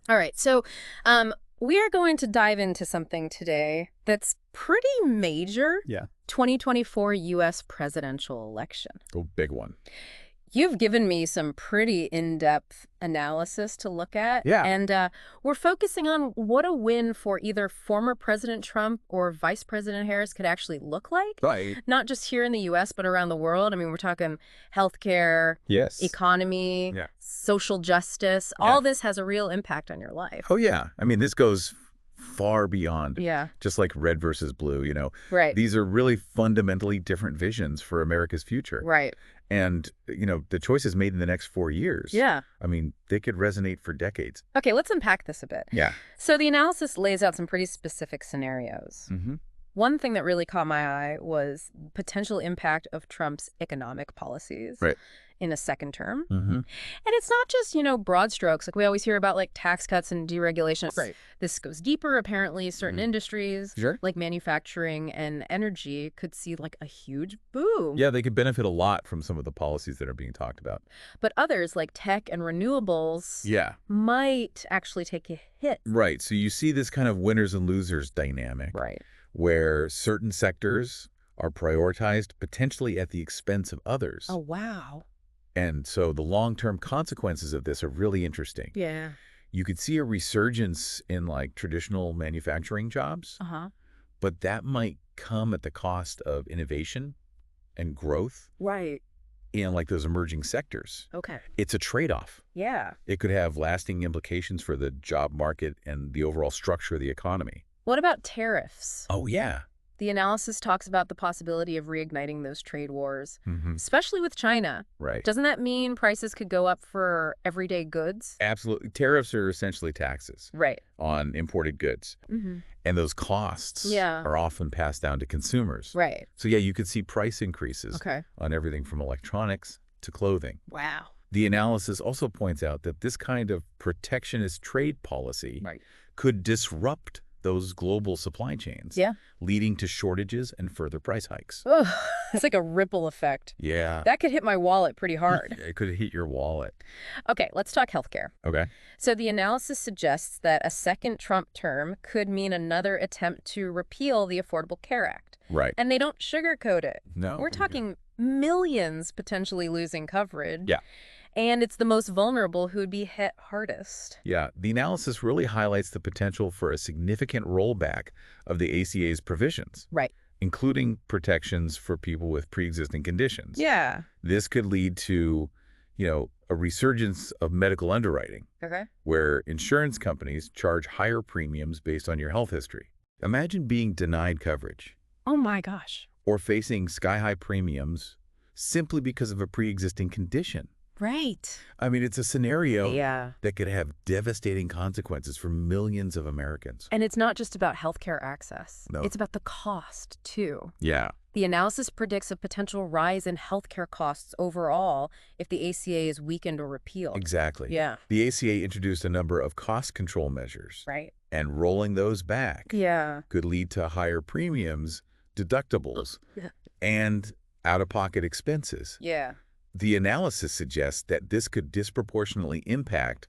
All right. So we are going to dive into something today that's pretty major. Yeah. 2024 U.S. presidential election. Oh, big one. You've given me some pretty in-depth analysis to look at. Yeah. And we're focusing on what a win for either former President Trump or Vice President Harris could actually look like. Right. Not just here in the U.S., but around the world. I mean, we're talking healthcare, Yes. economy, Yeah. social justice. Yeah. All this has a real impact on your life. Oh, yeah. I mean, this goes far beyond Yeah. just like red versus blue, Right. These are really fundamentally different visions for America's future. Right. And, the choices made in the next 4 years. Yeah. I mean, they could resonate for decades. Okay, let's unpack this a bit. Yeah. So the analysis lays out some pretty specific scenarios. Mm-hmm. One thing that really caught my eye was potential impact of Trump's economic policies Right. in a second term. Mm-hmm. And it's not just, broad strokes. Like we always hear about like tax cuts and deregulation. Right. This goes deeper. Apparently, certain industries Sure. like manufacturing and energy could see like a huge boom. Yeah, they could benefit a lot from some of the policies that are being talked about. But others like tech and renewables Yeah. might actually take a hit. Right. So you see this kind of winners and losers dynamic. Right. Where certain sectors are prioritized potentially at the expense of others. Oh, wow. And so the long-term consequences of this are really interesting. Yeah. You could see a resurgence in like traditional manufacturing jobs, Uh-huh. but that might come at the cost of innovation and growth Right. in like those emerging sectors. Okay. It's a trade-off. Yeah. It could have lasting implications for the job market and the overall structure of the economy. What about tariffs? Oh, yeah. The analysis talks about the possibility of reigniting those trade wars, Mm-hmm. especially with China. Right. Doesn't that mean prices could go up for everyday goods? Absolutely. Tariffs are essentially taxes Right. on imported goods. Mm-hmm. And those costs Yeah. are often passed down to consumers. Right. So, yeah, you could see price increases Okay. on everything from electronics to clothing. Wow. The analysis also points out that this kind of protectionist trade policy Right. could disrupt those global supply chains, Yeah. leading to shortages and further price hikes. Oh, it's like a ripple effect. Yeah. That could hit my wallet pretty hard. It could hit your wallet. Okay, let's talk healthcare. Okay. So the analysis suggests that a second Trump term could mean another attempt to repeal the Affordable Care Act. Right. And they don't sugarcoat it. No. We're talking millions potentially losing coverage. Yeah. And it's the most vulnerable who would be hit hardest. Yeah, the analysis really highlights the potential for a significant rollback of the ACA's provisions, Right. including protections for people with pre-existing conditions. Yeah. This could lead to, a resurgence of medical underwriting, Okay. where insurance companies charge higher premiums based on your health history. Imagine being denied coverage Oh my gosh. or facing sky-high premiums simply because of a pre-existing condition. Right. I mean, it's a scenario Yeah. that could have devastating consequences for millions of Americans. And it's not just about healthcare access. No. It's about the cost, too. Yeah. The analysis predicts a potential rise in healthcare costs overall if the ACA is weakened or repealed. Exactly. Yeah. The ACA introduced a number of cost control measures, Right. and rolling those back Yeah. could lead to higher premiums, deductibles, Yeah. and out-of-pocket expenses. Yeah. The analysis suggests that this could disproportionately impact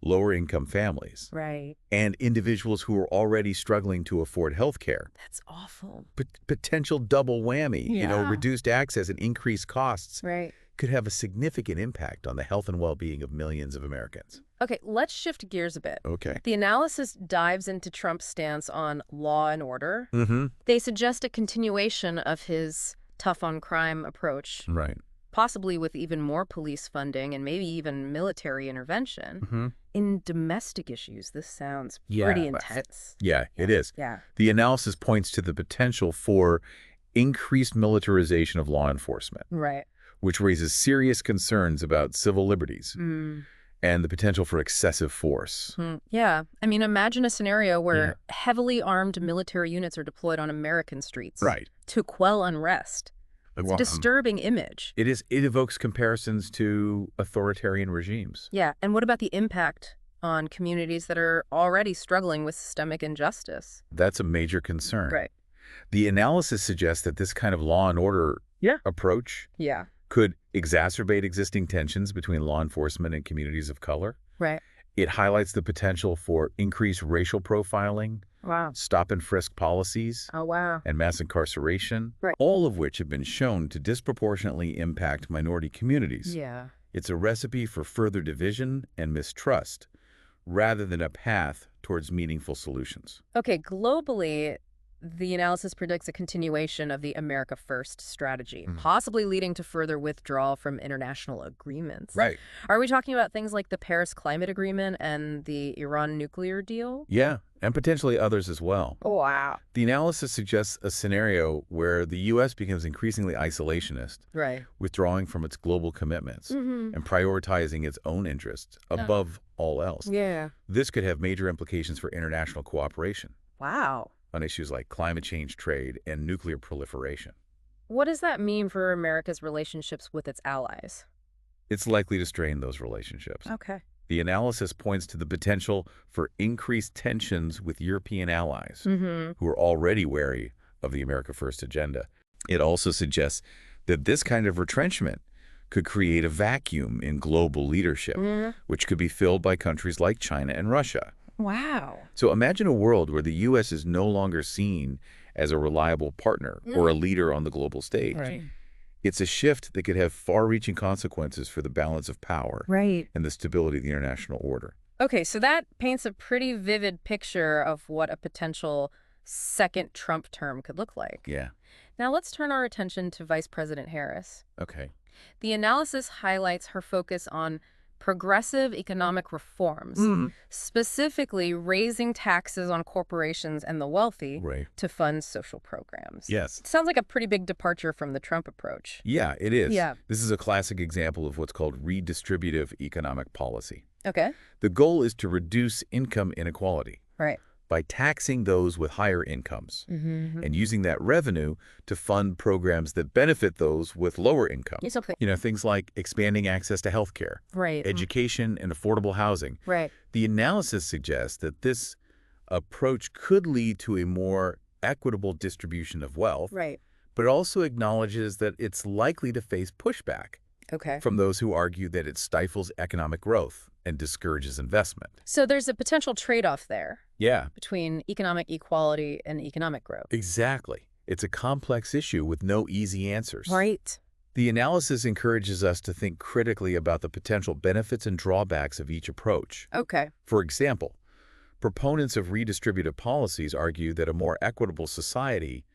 lower-income families Right. and individuals who are already struggling to afford health care. That's awful. Potential double whammy, Yeah. reduced access and increased costs Right. could have a significant impact on the health and well-being of millions of Americans. Okay, let's shift gears a bit. Okay. The analysis dives into Trump's stance on law and order. Mm-hmm. They suggest a continuation of his tough-on-crime approach, Right. possibly with even more police funding and maybe even military intervention. Mm-hmm. In domestic issues, this sounds Yeah. pretty intense. Yeah, it is. Yeah. The analysis points to the potential for increased militarization of law enforcement, Right. which raises serious concerns about civil liberties Mm. and the potential for excessive force. Yeah. I mean, imagine a scenario where heavily armed military units are deployed on American streets Right. to quell unrest. It's a disturbing image. It evokes comparisons to authoritarian regimes. Yeah. And what about the impact on communities that are already struggling with systemic injustice? That's a major concern. Right. The analysis suggests that this kind of law and order approach Yeah. could exacerbate existing tensions between law enforcement and communities of color. Right. It highlights the potential for increased racial profiling, Wow. stop-and-frisk policies, Oh, wow. and mass incarceration, Right. all of which have been shown to disproportionately impact minority communities. Yeah. It's a recipe for further division and mistrust, rather than a path towards meaningful solutions. Okay, globally, the analysis predicts a continuation of the America First strategy, possibly leading to further withdrawal from international agreements. Right. Are we talking about things like the Paris Climate Agreement and the Iran nuclear deal? Yeah, and potentially others as well. Wow. The analysis suggests a scenario where the U.S. becomes increasingly isolationist, Right. withdrawing from its global commitments and prioritizing its own interests above all else. Yeah. This could have major implications for international cooperation Wow. on issues like climate change, trade, and nuclear proliferation. What does that mean for America's relationships with its allies? It's likely to strain those relationships. Okay. The analysis points to the potential for increased tensions with European allies who are already wary of the America First agenda. It also suggests that this kind of retrenchment could create a vacuum in global leadership, which could be filled by countries like China and Russia. Wow. So imagine a world where the U.S. is no longer seen as a reliable partner or a leader on the global stage. Right. It's a shift that could have far-reaching consequences for the balance of power Right. and the stability of the international order. Okay, so that paints a pretty vivid picture of what a potential second Trump term could look like. Yeah. Now let's turn our attention to Vice President Harris. Okay. The analysis highlights her focus on progressive economic reforms, specifically raising taxes on corporations and the wealthy Right. to fund social programs. Yes. It sounds like a pretty big departure from the Trump approach. Yeah, it is. Yeah. This is a classic example of what's called redistributive economic policy. Okay. The goal is to reduce income inequality Right. by taxing those with higher incomes and using that revenue to fund programs that benefit those with lower incomes. It's okay. You know, things like expanding access to health care, Right. education, and affordable housing. Right. The analysis suggests that this approach could lead to a more equitable distribution of wealth, Right. but it also acknowledges that it's likely to face pushback Okay. from those who argue that it stifles economic growth and discourages investment. So there's a potential trade-off there Yeah, between economic equality and economic growth. exactly. It's a complex issue with no easy answers. Right. The analysis encourages us to think critically about the potential benefits and drawbacks of each approach. Okay. For example, proponents of redistributive policies argue that a more equitable society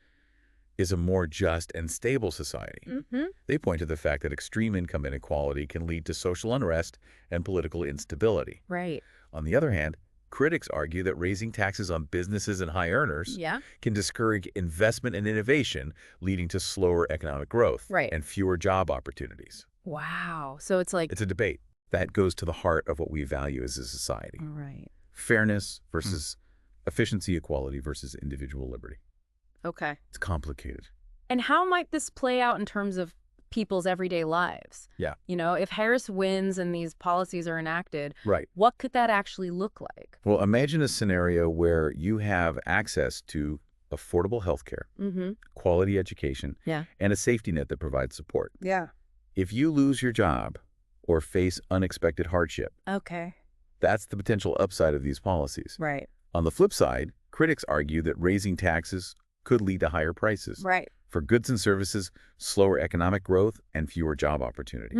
is a more just and stable society. They point to the fact that extreme income inequality can lead to social unrest and political instability. Right. On the other hand, critics argue that raising taxes on businesses and high earners Yeah. can discourage investment and innovation, leading to slower economic growth Right. and fewer job opportunities. Wow. So it's like, It's a debate that goes to the heart of what we value as a society. right. Fairness versus efficiency, equality versus individual liberty. Okay. It's complicated. And how might this play out in terms of people's everyday lives? Yeah. You know, if Harris wins and these policies are enacted, Right. what could that actually look like? Well, imagine a scenario where you have access to affordable health care, quality education, Yeah. and a safety net that provides support. Yeah. If you lose your job or face unexpected hardship, Okay. that's the potential upside of these policies. Right. On the flip side, critics argue that raising taxes could lead to higher prices Right. for goods and services, slower economic growth, and fewer job opportunities.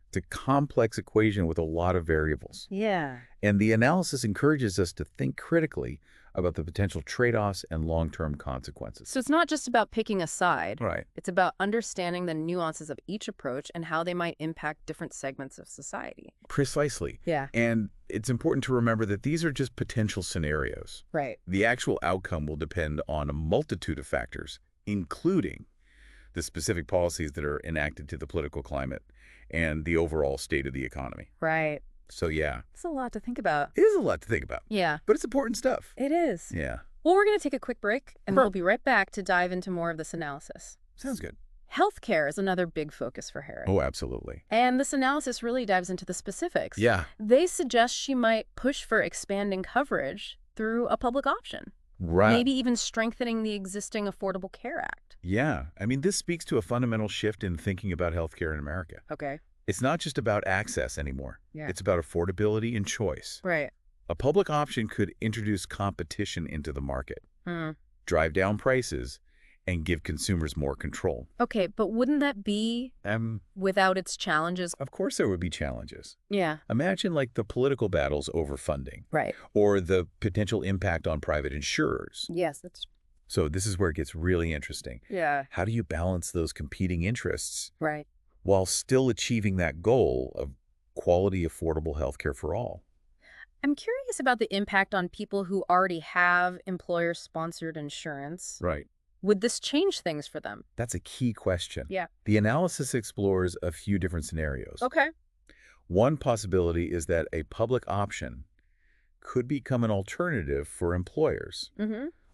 It's a complex equation with a lot of variables. Yeah. And the analysis encourages us to think critically about the potential trade-offs and long-term consequences. So it's not just about picking a side. Right. It's about understanding the nuances of each approach and how they might impact different segments of society. Precisely. Yeah. And it's important to remember that these are just potential scenarios. Right. The actual outcome will depend on a multitude of factors, including the specific policies that are enacted to the political climate and the overall state of the economy. Right. So yeah, It's a lot to think about. it is a lot to think about, Yeah. but it's important stuff. It is. Yeah. Well, we're going to take a quick break, and Sure. we'll be right back to dive into more of this analysis. Sounds good. Healthcare is another big focus for Harris. Oh, absolutely. And this analysis really dives into the specifics. Yeah. They suggest she might push for expanding coverage through a public option, Right. maybe even strengthening the existing Affordable Care Act. Yeah. I mean, this speaks to a fundamental shift in thinking about healthcare in America. Okay. It's not just about access anymore. Yeah. It's about affordability and choice. Right. A public option could introduce competition into the market, Hmm. drive down prices, and give consumers more control. Okay, but wouldn't that be without its challenges? Of course there would be challenges. Yeah. Imagine like the political battles over funding. Right. Or the potential impact on private insurers. Yes, that's... So this is where it gets really interesting. Yeah. How do you balance those competing interests Right. while still achieving that goal of quality, affordable healthcare for all? I'm curious about the impact on people who already have employer-sponsored insurance. Right. Would this change things for them? That's a key question. Yeah. The analysis explores a few different scenarios. Okay. One possibility is that a public option could become an alternative for employers,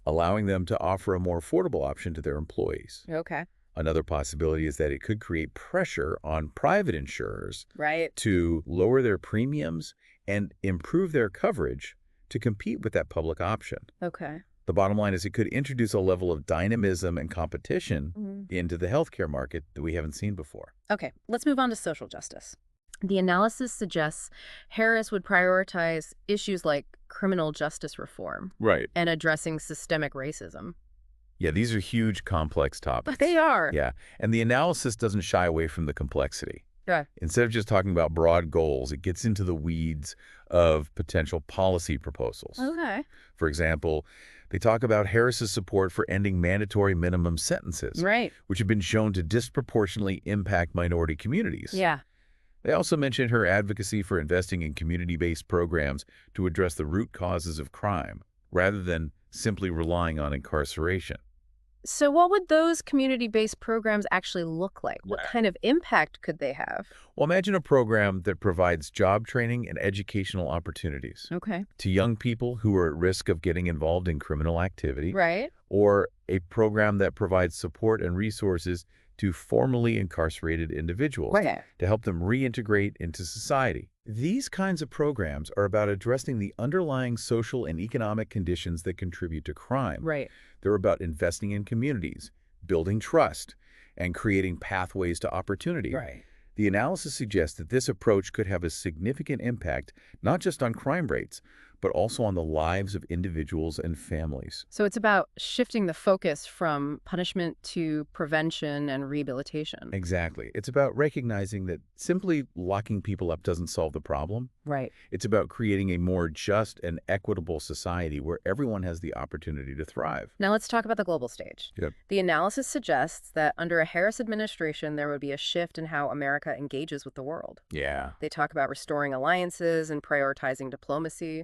allowing them to offer a more affordable option to their employees. Okay. Another possibility is that it could create pressure on private insurers Right. to lower their premiums and improve their coverage to compete with that public option. Okay. The bottom line is it could introduce a level of dynamism and competition into the healthcare market that we haven't seen before. Okay, let's move on to social justice. The analysis suggests Harris would prioritize issues like criminal justice reform Right. and addressing systemic racism. Yeah, these are huge, complex topics. But they are. Yeah, and the analysis doesn't shy away from the complexity. Yeah. Instead of just talking about broad goals, it gets into the weeds of potential policy proposals. Okay. For example, they talk about Harris's support for ending mandatory minimum sentences, Right. which have been shown to disproportionately impact minority communities. Yeah. They also mention her advocacy for investing in community-based programs to address the root causes of crime, rather than simply relying on incarceration. So what would those community-based programs actually look like? What kind of impact could they have? Well, imagine a program that provides job training and educational opportunities Okay. to young people who are at risk of getting involved in criminal activity, Right. or a program that provides support and resources to formerly incarcerated individuals to help them reintegrate into society. These kinds of programs are about addressing the underlying social and economic conditions that contribute to crime. Right. They're about investing in communities, building trust, and creating pathways to opportunity. Right. The analysis suggests that this approach could have a significant impact, not just on crime rates, but also on the lives of individuals and families. So it's about shifting the focus from punishment to prevention and rehabilitation. Exactly. It's about recognizing that simply locking people up doesn't solve the problem. Right. It's about creating a more just and equitable society where everyone has the opportunity to thrive. Now let's talk about the global stage. Yep. The analysis suggests that under a Harris administration, there would be a shift in how America engages with the world. Yeah. They talk about restoring alliances and prioritizing diplomacy.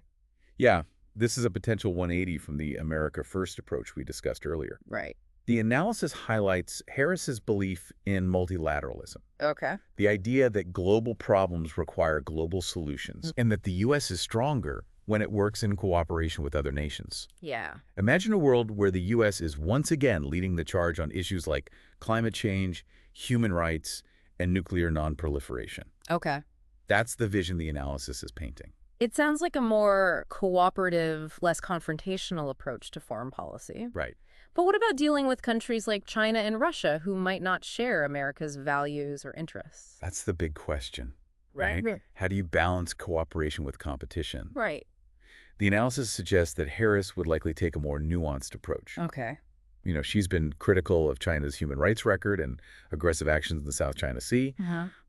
Yeah, this is a potential 180 from the America First approach we discussed earlier. Right. The analysis highlights Harris's belief in multilateralism, Okay. the idea that global problems require global solutions, and that the U.S. is stronger when it works in cooperation with other nations. Yeah. Imagine a world where the U.S. is once again leading the charge on issues like climate change, human rights, and nuclear nonproliferation. Okay. That's the vision the analysis is painting. It sounds like a more cooperative, less confrontational approach to foreign policy. Right. But what about dealing with countries like China and Russia who might not share America's values or interests? That's the big question, Right. right? How do you balance cooperation with competition? Right. The analysis suggests that Harris would likely take a more nuanced approach. Okay. You know, she's been critical of China's human rights record and aggressive actions in the South China Sea,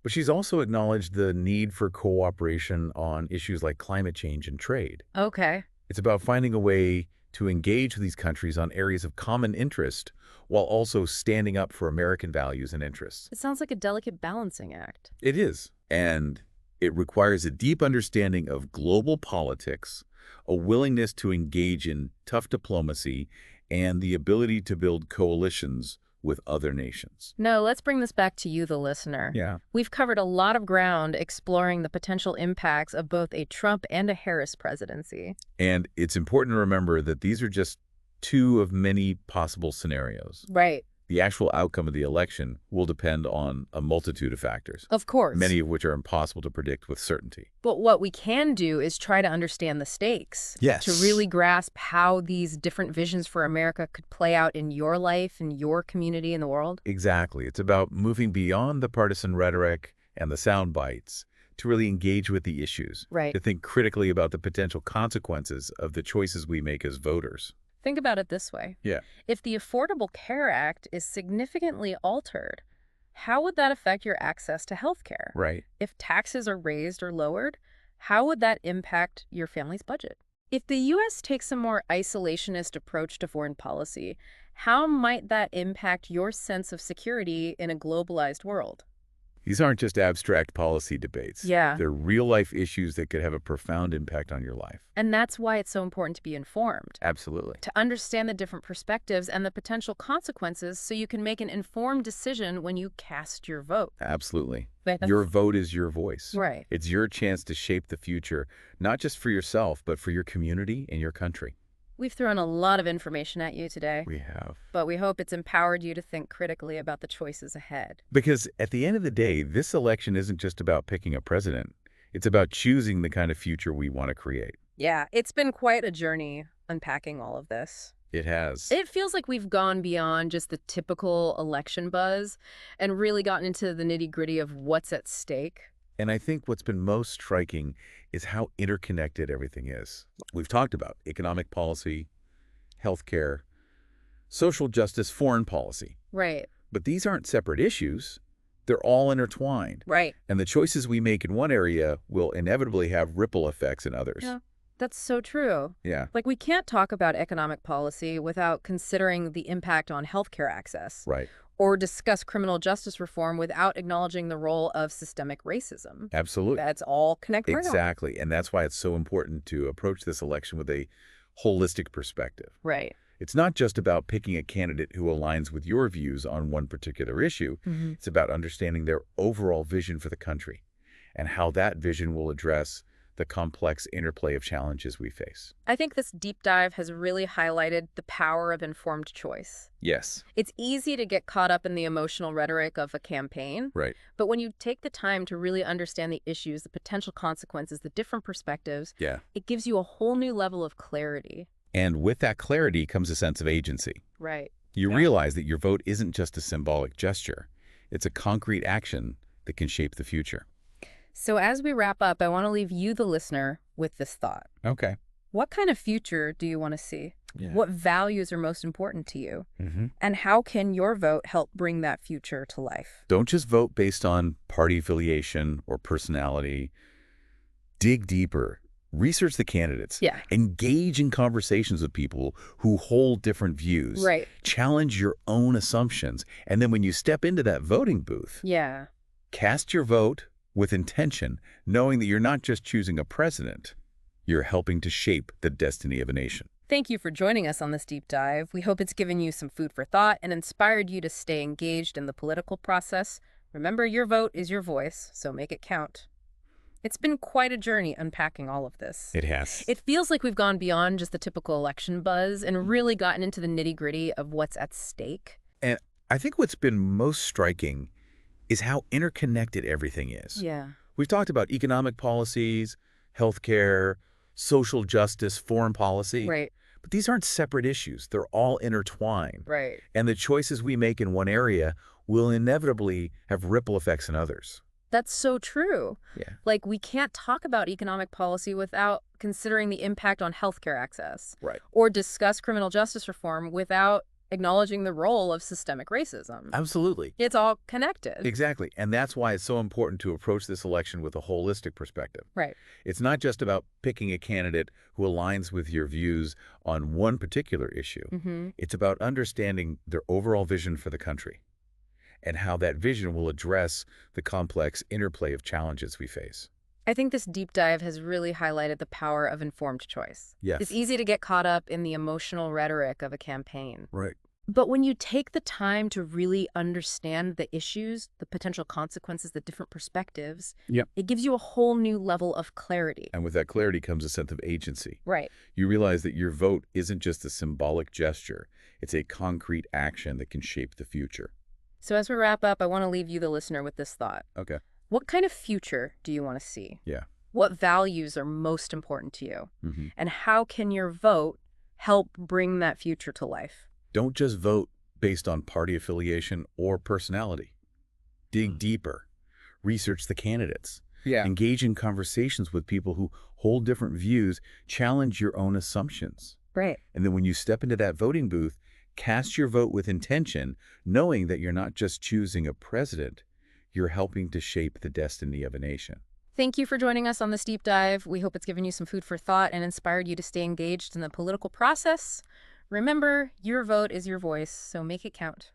but she's also acknowledged the need for cooperation on issues like climate change and trade. Okay. It's about finding a way to engage with these countries on areas of common interest while also standing up for American values and interests. It sounds like a delicate balancing act. It is, and it requires a deep understanding of global politics, a willingness to engage in tough diplomacy, and the ability to build coalitions with other nations. No, let's bring this back to you, the listener. Yeah. We've covered a lot of ground exploring the potential impacts of both a Trump and a Harris presidency. And it's important to remember that these are just two of many possible scenarios. Right. The actual outcome of the election will depend on a multitude of factors, Of course. many of which are impossible to predict with certainty. But what we can do is try to understand the stakes. Yes. To really grasp how these different visions for America could play out in your life, in your community, in the world. Exactly. It's about moving beyond the partisan rhetoric and the sound bites, to really engage with the issues, Right. to think critically about the potential consequences of the choices we make as voters. Think about it this way. Yeah. If the Affordable Care Act is significantly altered, how would that affect your access to health care? Right. If taxes are raised or lowered, how would that impact your family's budget? If the U.S. takes a more isolationist approach to foreign policy, how might that impact your sense of security in a globalized world? These aren't just abstract policy debates. Yeah. They're real-life issues that could have a profound impact on your life. And that's why it's so important to be informed, Absolutely. to understand the different perspectives and the potential consequences so you can make an informed decision when you cast your vote. Absolutely. That's- Your vote is your voice. Right. It's your chance to shape the future, not just for yourself, but for your community and your country. We've thrown a lot of information at you today, We have. but we hope it's empowered you to think critically about the choices ahead. Because at the end of the day, this election isn't just about picking a president. It's about choosing the kind of future we want to create. Yeah, it's been quite a journey unpacking all of this. It has. It feels like we've gone beyond just the typical election buzz and really gotten into the nitty-gritty of what's at stake. And I think what's been most striking is how interconnected everything is. We've talked about economic policy, healthcare, social justice, foreign policy. Right, But these aren't separate issues. They're all intertwined. right. And the choices we make in one area will inevitably have ripple effects in others. Yeah. That's so true. Yeah. Like, we can't talk about economic policy without considering the impact on healthcare access, Right. or discuss criminal justice reform without acknowledging the role of systemic racism. Absolutely. That's all connected. Exactly. And that's why it's so important to approach this election with a holistic perspective. Right. It's not just about picking a candidate who aligns with your views on one particular issue. Mm-hmm. It's about understanding their overall vision for the country and how that vision will address the complex interplay of challenges we face. I think this deep dive has really highlighted the power of informed choice. Yes. It's easy to get caught up in the emotional rhetoric of a campaign, Right. but when you take the time to really understand the issues, the potential consequences, the different perspectives, Yeah. it gives you a whole new level of clarity. And with that clarity comes a sense of agency. Right. You Yeah. realize that your vote isn't just a symbolic gesture. It's a concrete action that can shape the future. So as we wrap up, I want to leave you, the listener, with this thought. Okay. What kind of future do you want to see? Yeah. What values are most important to you? Mm-hmm. And how can your vote help bring that future to life? Don't just vote based on party affiliation or personality. Dig deeper. Research the candidates. Yeah. Engage in conversations with people who hold different views. Right. Challenge your own assumptions. And then when you step into that voting booth, Yeah. cast your vote with intention, knowing that you're not just choosing a president, you're helping to shape the destiny of a nation. Thank you for joining us on this deep dive. We hope it's given you some food for thought and inspired you to stay engaged in the political process. Remember, your vote is your voice, so make it count. It's been quite a journey unpacking all of this. It has. It feels like we've gone beyond just the typical election buzz and really gotten into the nitty-gritty of what's at stake. And I think what's been most striking is how interconnected everything is. Yeah. We've talked about economic policies, healthcare, social justice, foreign policy. Right. But these aren't separate issues. They're all intertwined. Right. And the choices we make in one area will inevitably have ripple effects in others. That's so true. Yeah. Like, we can't talk about economic policy without considering the impact on healthcare access. Right. Or discuss criminal justice reform without acknowledging the role of systemic racism. Absolutely. It's all connected. Exactly. And that's why it's so important to approach this election with a holistic perspective. Right. It's not just about picking a candidate who aligns with your views on one particular issue. Mm-hmm. It's about understanding their overall vision for the country and how that vision will address the complex interplay of challenges we face. I think this deep dive has really highlighted the power of informed choice. Yes. It's easy to get caught up in the emotional rhetoric of a campaign. Right. But when you take the time to really understand the issues, the potential consequences, the different perspectives, Yep. it gives you a whole new level of clarity. And with that clarity comes a sense of agency. Right. You realize that your vote isn't just a symbolic gesture. It's a concrete action that can shape the future. So as we wrap up, I want to leave you, the listener, with this thought. Okay. What kind of future do you want to see? Yeah. What values are most important to you? Mm-hmm. And how can your vote help bring that future to life? Don't just vote based on party affiliation or personality. Dig deeper. research the candidates. Yeah. Engage in conversations with people who hold different views, challenge your own assumptions. Right. And then when you step into that voting booth, cast your vote with intention, knowing that you're not just choosing a president, you're helping to shape the destiny of a nation. Thank you for joining us on this deep dive. We hope it's given you some food for thought and inspired you to stay engaged in the political process. Remember, your vote is your voice, so make it count.